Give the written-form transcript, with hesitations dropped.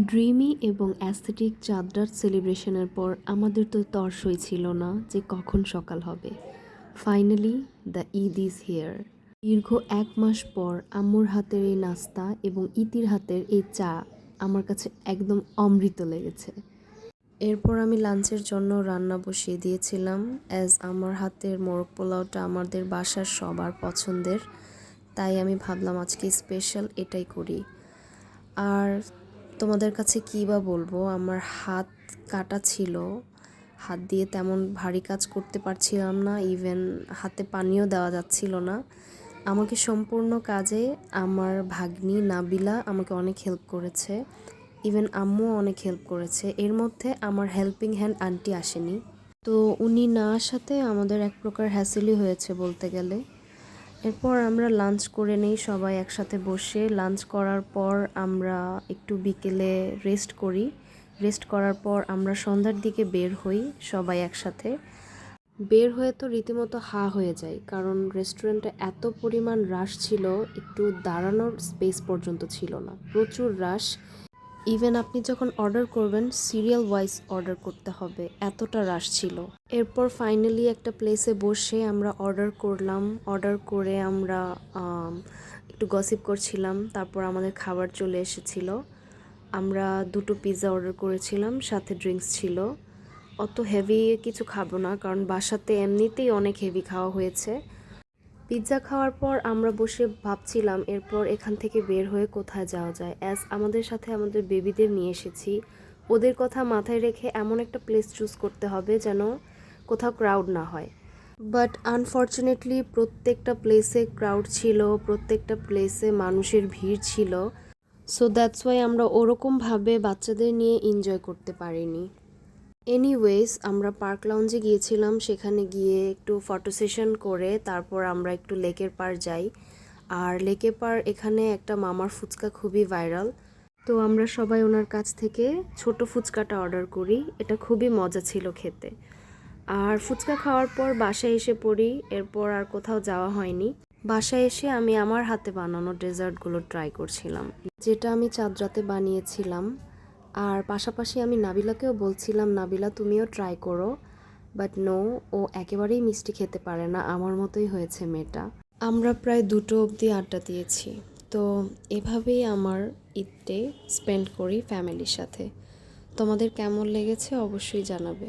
Dreamy এবং aesthetic চাঁদ সেলিব্রেশনের পর আমাদের তো তর্সই ছিল না যে কখন সকাল হবে। Finally the Eid is here. দীর্ঘ 1 মাস পর আম্মুর হাতের এই নাস্তা এবং ইতির হাতের এই চা আমার কাছে একদম অমৃত লেগেছে। এরপর আমি লাঞ্চের জন্য রান্না বসিয়ে দিয়েছিলাম। আমার হাতের মোরগ পোলাওটা আমাদের বাসার সবার পছন্দের, তাই আমি ভাবলাম আজকে স্পেশাল এটাই করি। আর তোমাদের কাছে কী বা বলবো, আমার হাত কাটা ছিল, হাত দিয়ে তেমন ভারী কাজ করতে পারছিলাম না, ইভেন হাতে পানিও দেওয়া যাচ্ছিল না। আমাকে সম্পূর্ণ কাজে আমার ভাগ্নি নাবিলা আমাকে অনেক হেল্প করেছে, ইভেন আম্মুও অনেক হেল্প করেছে। এর মধ্যে আমার হেল্পিং হ্যান্ড আন্টি আসেনি, তো উনি না আসাতে আমাদের এক প্রকার হ্যাসেলই হয়েছে বলতে গেলে। এরপর আমরা লাঞ্চ করে নেই সবাই একসাথে বসে। লাঞ্চ করার পর আমরা একটু বিকেলে রেস্ট করি। রেস্ট করার পর আমরা সন্ধ্যার দিকে বের হই সবাই একসাথে। বের হয়ে তো রীতিমতো হা হয়ে যায়, কারণ রেস্টুরেন্টে এত পরিমাণ রাশ ছিল, একটু দাঁড়ানোর স্পেস পর্যন্ত ছিল না, প্রচুর রাশ। ইভেন আপনি যখন অর্ডার করবেন সিরিয়াল ওয়াইজ অর্ডার করতে হবে, এতটা রাশ ছিল। এরপর ফাইনালি একটা প্লেসে বসে আমরা অর্ডার করলাম। অর্ডার করে আমরা একটু গসিপ করছিলাম। তারপর আমাদের খাবার চলে এসেছিল। আমরা 2টো পিৎজা অর্ডার করেছিলাম, সাথে ড্রিঙ্কস ছিল। অত হেভি কিছু খাবো না, কারণ বাসাতে এমনিতেই অনেক হেভি খাওয়া হয়েছে। পিৎজা খাওয়ার পর আমরা বসে ভাবছিলাম এরপর এখান থেকে বের হয়ে কোথায় যাওয়া যায়। আমাদের সাথে আমাদের বেবিদের নিয়ে এসেছি, ওদের কথা মাথায় রেখে এমন একটা প্লেস চুজ করতে হবে যেন কোথাও ক্রাউড না হয়। বাট আনফর্চুনেটলি প্রত্যেকটা প্লেসে ক্রাউড ছিল, প্রত্যেকটা প্লেসে মানুষের ভিড় ছিল। সো দ্যাটস ওয়াই আমরা ওরকমভাবে বাচ্চাদের নিয়ে এনজয় করতে পারিনি। এনিওয়েজ আমরা পার্ক লাউঞ্জে গিয়েছিলাম, সেখানে গিয়ে একটু ফটো সেশন করে তারপর আমরা একটু লেকের পাড় যাই। আর লেকের পাড় এখানে একটা মামার ফুচকা খুবই ভাইরাল, তো আমরা সবাই ওনার কাছ থেকে ছোট ফুচকাটা অর্ডার করি। এটা খুবই মজা ছিল খেতে। আর ফুচকা খাওয়ার পর বাসায় এসে পড়ি, এরপর আর কোথাও যাওয়া হয়নি। বাসায় এসে আমি আমার হাতে বানানো ডেজার্টগুলো ট্রাই করছিলাম, যেটা আমি চাঁদ রাতে বানিয়েছিলাম। আর পাশাপাশি আমি নাবিলাকেও বলছিলাম, নাবিলা তুমিও ট্রাই করো। বাট নো, ও একেবারেই মিষ্টি খেতে পারে না, আমার মতোই হয়েছে মেয়েটা। আমরা প্রায় 2টো অবধি আড্ডা দিয়েছি। তো এভাবেই আমার ঈদ ডে স্পেন্ড করি ফ্যামিলির সাথে। তোমাদের কেমন লেগেছে অবশ্যই জানাবে।